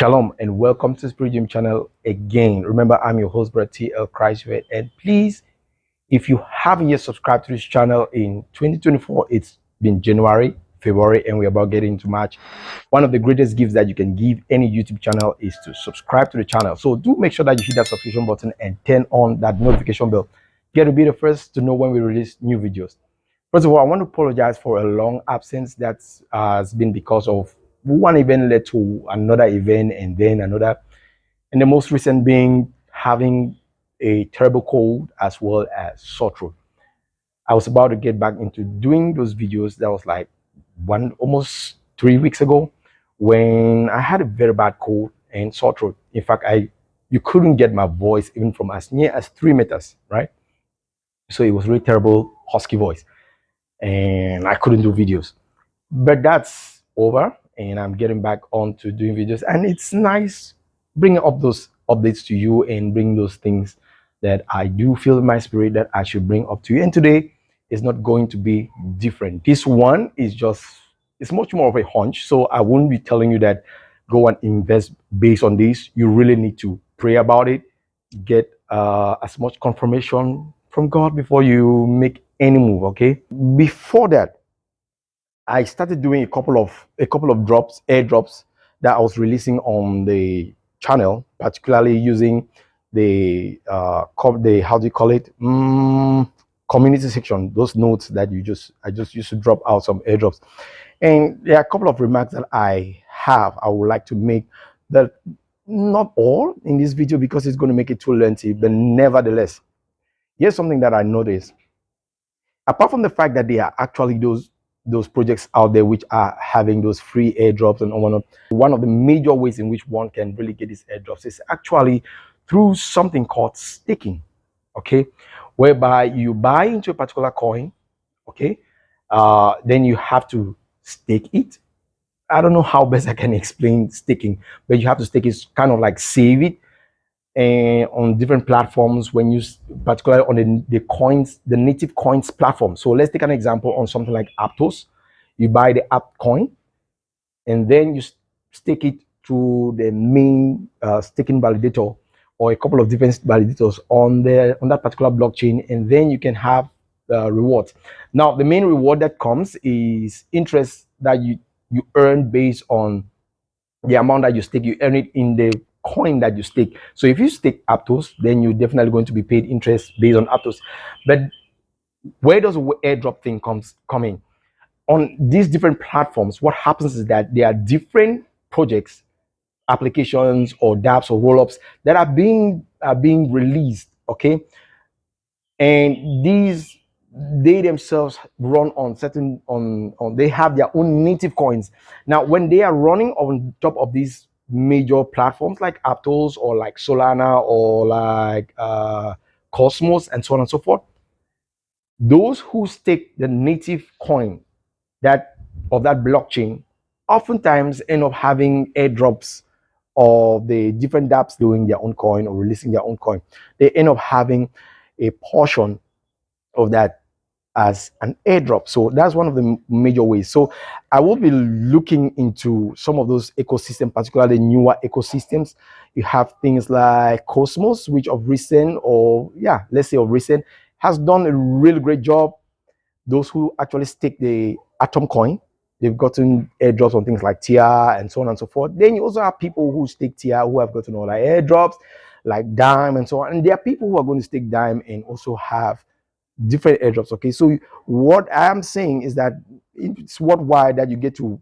Shalom and welcome to Spirit Gym channel again. Remember, I'm your host, Brother L Juvet, and please, if you haven't yet subscribed to this channel in 2024, it's been January, February, and we're about getting into March. One of the greatest gifts that you can give any YouTube channel is to subscribe to the channel. So do make sure that you hit that subscription button and turn on that notification bell. Get to be the first to know when we release new videos. First of all, I want to apologize for a long absence that has been because of one event led to another event and then another, and the most recent being having a terrible cold as well as sore throat. I was about to get back into doing those videos. That was like almost 3 weeks ago when I had a very bad cold and sore throat. In fact, you couldn't get my voice even from as near as 3 meters, right? So it was really terrible, husky voice, and I couldn't do videos. But that's over, and I'm getting back on to doing videos, and it's nice bringing up those updates to you and bring those things that I do feel in my spirit that I should bring up to you. And today is not going to be different. This one is it's much more of a hunch, so I won't be telling you that go and invest based on this. You really need to pray about it, get as much confirmation from God before you make any move. Okay, before that, I started doing a couple of airdrops that I was releasing on the channel, particularly using the how do you call it, community section, those notes that I just used to drop out some airdrops. And there are a couple of remarks that I would like to make, that not all in this video because it's going to make it too lengthy, but nevertheless, here's something that I noticed. Apart from the fact that there are actually those projects out there which are having those free airdrops and whatnot, one of the major ways in which one can really get these airdrops is actually through something called staking, okay, whereby you buy into a particular coin, okay, then you have to stake it. I don't know how best I can explain staking, but you have to stake it, kind of like save it, and on different platforms, when you particularly on the native coins platform. So let's take an example on something like Aptos. You buy the app coin and then you stake it to the main staking validator or a couple of different validators on that particular blockchain, and then you can have rewards. Now the main reward that comes is interest that you earn based on the amount that you stake. You earn it in the coin that you stake. So if you stake Aptos, then you're definitely going to be paid interest based on Aptos. But where does the airdrop thing come in? On these different platforms, what happens is that there are different projects, applications, or dApps or rollups that are being released, okay? And they themselves run on certain they have their own native coins. Now when they are running on top of these major platforms like Aptos or like Solana or like Cosmos and so on and so forth, those who stake the native coin of that blockchain oftentimes end up having airdrops of the different dApps doing their own coin or releasing their own coin. They end up having a portion of that as an airdrop. So that's one of the major ways. So I will be looking into some of those ecosystems, particularly newer ecosystems. You have things like Cosmos, which of recent, has done a really great job. Those who actually stake the Atom coin, they've gotten airdrops on things like TIA and so on and so forth. Then you also have people who stake TIA who have gotten all like airdrops like Dime and so on. And there are people who are going to stake Dime and also have different airdrops. Okay, so what I'm saying is that it's worthwhile that you get to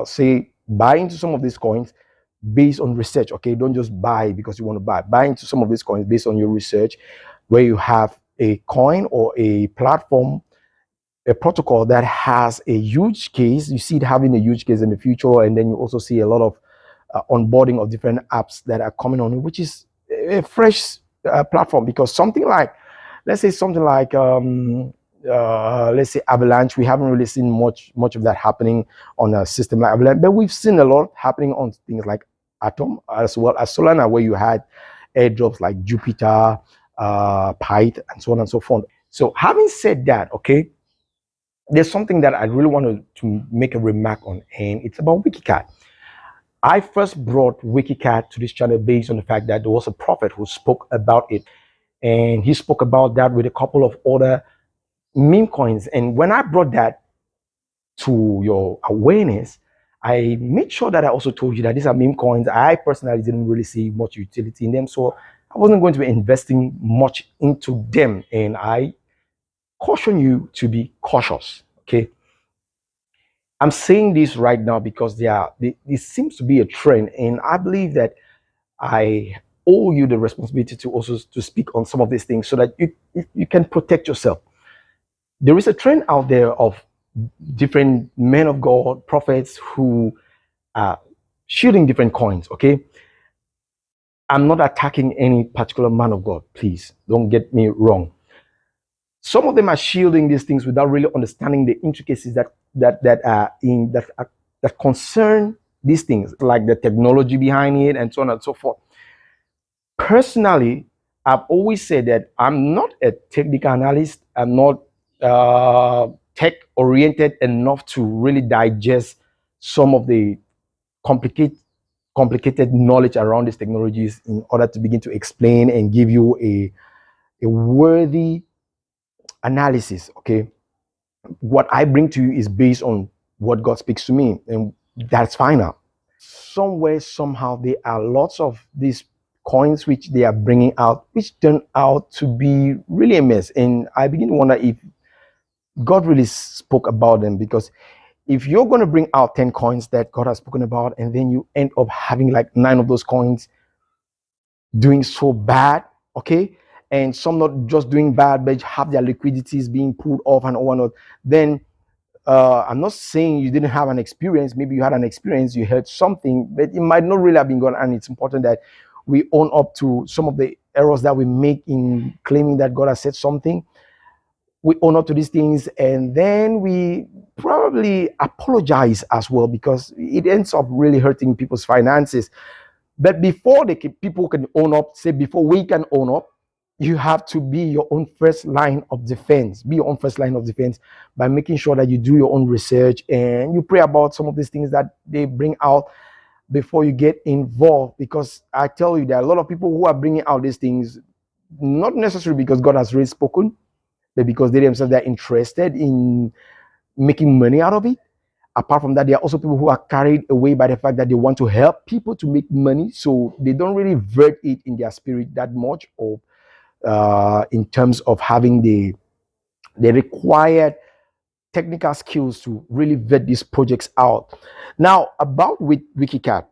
say buy into some of these coins based on research. Okay, don't just buy because you want to buy into some of these coins based on your research, where you have a coin or a platform, a protocol that has a huge case. You see it having a huge case in the future, and then you also see a lot of onboarding of different apps that are coming on, which is a fresh platform. Because let's say Avalanche, we haven't really seen much of that happening on a system like Avalanche, but we've seen a lot happening on things like Atom as well as Solana, where you had airdrops like Jupiter, Pyth, and so on and so forth. So having said that, okay, there's something that I really wanted to make a remark on, and it's about Wiki Cat. I first brought Wiki Cat to this channel based on the fact that there was a prophet who spoke about it, and he spoke about that with a couple of other meme coins. And when I brought that to your awareness, I made sure that I also told you that these are meme coins. I personally didn't really see much utility in them, so I wasn't going to be investing much into them. And I caution you to be cautious. Okay, I'm saying this right now because this seems to be a trend, and I believe that I owe you the responsibility to also to speak on some of these things so that you can protect yourself. There is a trend out there of different men of God, prophets who are shielding different coins. Okay, I'm not attacking any particular man of God. Please don't get me wrong. Some of them are shielding these things without really understanding the intricacies that concern these things, like the technology behind it and so on and so forth. Personally, I've always said that I'm not a technical analyst. I'm not tech oriented enough to really digest some of the complicated knowledge around these technologies in order to begin to explain and give you a worthy analysis. Okay, what I bring to you is based on what God speaks to me, and that's final. Somewhere, somehow, there are lots of these coins which they are bringing out, which turn out to be really a mess. And I begin to wonder if God really spoke about them, because if you're going to bring out 10 coins that God has spoken about, and then you end up having like 9 of those coins doing so bad, okay, and some not just doing bad, but have their liquidities being pulled off and whatnot, then I'm not saying you didn't have an experience. Maybe you had an experience, you heard something, but it might not really have been gone. And it's important that we own up to some of the errors that we make in claiming that God has said something. We own up to these things, and then we probably apologize as well, because it ends up really hurting people's finances. But before people can own up, say before we can own up, you have to be your own first line of defense. Be your own first line of defense by making sure that you do your own research and you pray about some of these things that they bring out before you get involved. Because I tell you, there are a lot of people who are bringing out these things, not necessarily because God has really spoken, but because they themselves are interested in making money out of it. Apart from that, there are also people who are carried away by the fact that they want to help people to make money, so they don't really vet it in their spirit that much, or in terms of having the required technical skills to really vet these projects out. Now, about with Wiki Cat,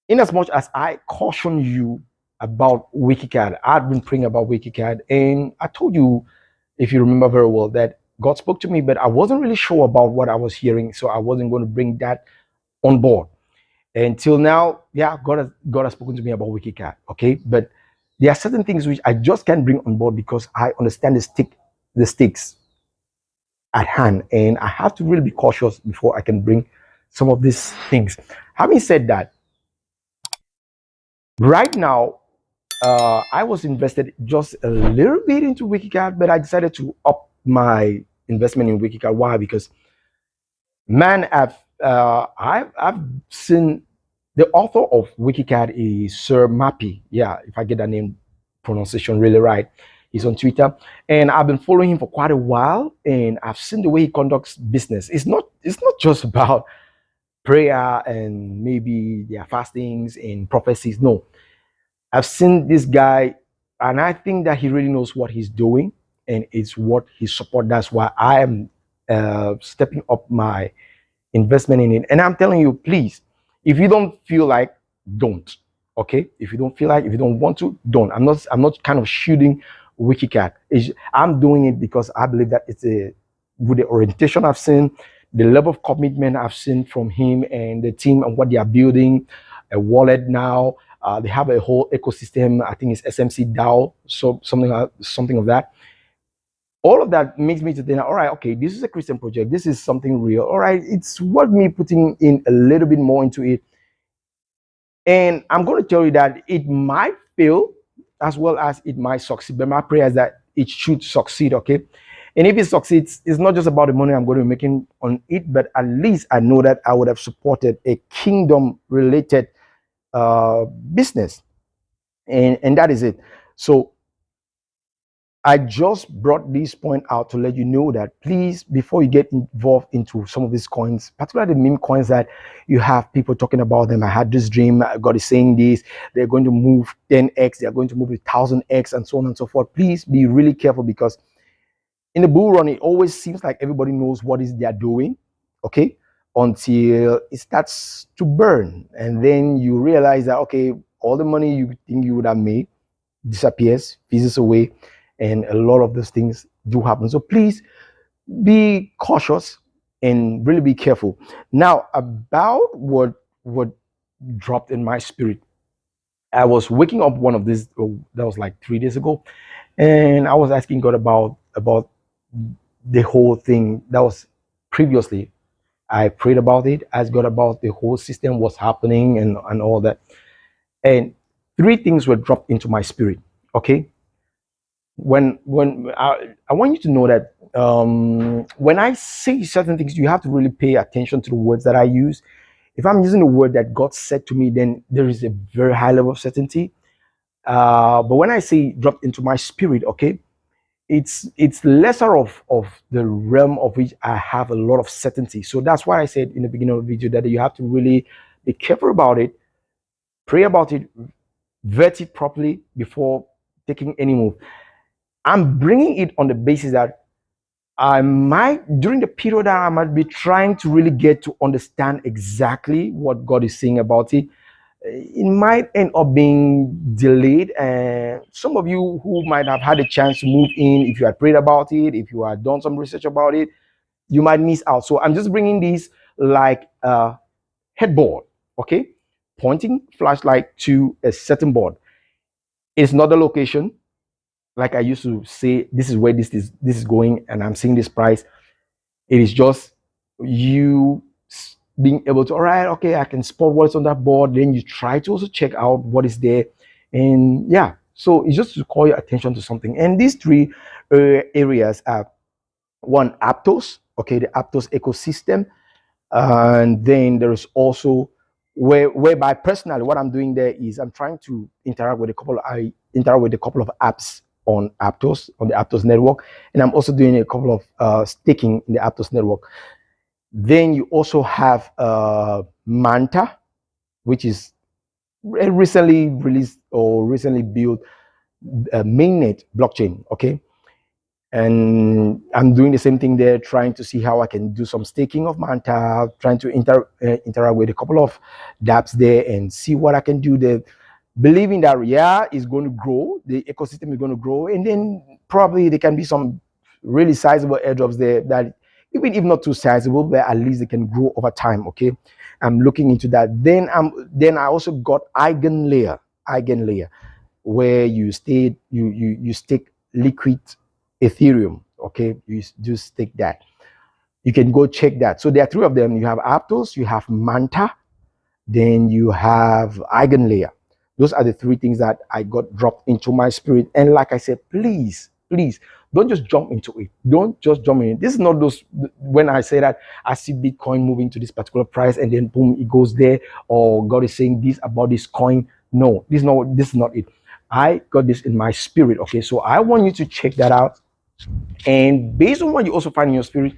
in as much as I caution you about Wiki Cat, I've been praying about Wiki Cat, and I told you, if you remember very well, that God spoke to me, but I wasn't really sure about what I was hearing, so I wasn't going to bring that on board. Until now, yeah, God has spoken to me about Wiki Cat, okay? But there are certain things which I just can't bring on board because I understand the stakes at hand, and I have to really be cautious before I can bring some of these things. Having said that, right now, I was invested just a little bit into Wiki Cat, but I decided to up my investment in Wiki Cat. Why? Because, man, I've seen the author of Wiki Cat is Sir Mappy. Yeah, if I get that name pronunciation really right. He's on Twitter, and I've been following him for quite a while, and I've seen the way he conducts business. It's not just about prayer and maybe their fastings and prophecies. No, I've seen this guy, and I think that he really knows what he's doing, and it's what he supports. That's why I am stepping up my investment in it. And I'm telling you, please, if you don't feel like, don't. Okay, if you don't feel like, if you don't want to, don't. I'm not kind of shooting Wiki Cat. I'm doing it because I believe that it's with the orientation I've seen, the level of commitment I've seen from him and the team and what they are building, a wallet now. They have a whole ecosystem. I think it's SMC DAO, so something of that. All of that makes me to think, all right, okay, this is a Christian project. This is something real. All right, it's worth me putting in a little bit more into it. And I'm going to tell you that it might fail as well as it might succeed. But my prayer is that it should succeed, okay? And if it succeeds, it's not just about the money I'm going to be making on it, but at least I know that I would have supported a kingdom related business. And that is it. So I just brought this point out to let you know that please, before you get involved into some of these coins, particularly the meme coins that you have people talking about them. I had this dream, God is saying this, they're going to move 10x, they're going to move 1000x, and so on and so forth. Please be really careful, because in the bull run, it always seems like everybody knows what is they're doing, okay, until it starts to burn. And then you realize that, okay, all the money you think you would have made disappears, fizzes away, and a lot of those things do happen. So please be cautious and really be careful. Now, about what dropped in my spirit, I was waking up one of these, that was like 3 days ago, and I was asking God about the whole thing that was previously. I prayed about it, asked God about the whole system, what's happening, and all that. And three things were dropped into my spirit. Okay, when I want you to know that when I say certain things, you have to really pay attention to the words that I use. If I'm using the word that God said to me, then there is a very high level of certainty. But when I say dropped into my spirit, okay, it's lesser of the realm of which I have a lot of certainty. So that's why I said in the beginning of the video that you have to really be careful about it, pray about it, vet it properly before taking any move. I'm bringing it on the basis that I might, during the period that I might be trying to really get to understand exactly what God is saying about it, it might end up being delayed. And some of you who might have had a chance to move in, if you had prayed about it, if you had done some research about it, you might miss out. So I'm just bringing this like a headboard, okay, pointing flashlight to a certain board. It's not the location. Like I used to say, this is where this is going, and I'm seeing this price. It is just you being able to, all right, okay, I can spot what's on that board. Then you try to also check out what is there. And yeah, so it's just to call your attention to something. And these three areas are: one, Aptos, okay, the Aptos ecosystem. And then there is also whereby personally what I'm doing there is I'm trying to interact with a couple of apps on Aptos, on the Aptos network, and I'm also doing a couple of staking in the Aptos network. Then you also have Manta, which is a recently released or recently built mainnet blockchain, okay? And I'm doing the same thing there, trying to see how I can do some staking of Manta, trying to interact with a couple of dApps there and see what I can do there, believing that, yeah, it's going to grow, the ecosystem is going to grow, and then probably there can be some really sizable airdrops there that, even if not too sizable, but at least they can grow over time, okay? I'm looking into that. Then I also got Eigenlayer, where you stake liquid Ethereum, okay? You just stake that. You can go check that. So there are three of them. You have Aptos, you have Manta, then you have Eigenlayer. Those are the three things that I got dropped into my spirit. And like I said, please don't just jump into it. Don't just jump in. This is not those, when I say that I see Bitcoin moving to this particular price and then boom, it goes there, or God is saying this about this coin. No, this is not it. I got this in my spirit, okay? So I want you to check that out. And based on what you also find in your spirit,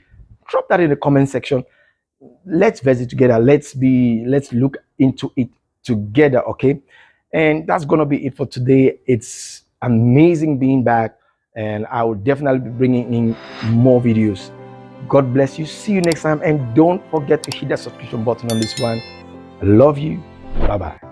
drop that in the comment section. Let's visit together. Let's look into it together, okay? And that's gonna be it for today. It's amazing being back, and I will definitely be bringing in more videos. God bless you. See you next time, and don't forget to hit that subscription button on this one. I love you. Bye bye.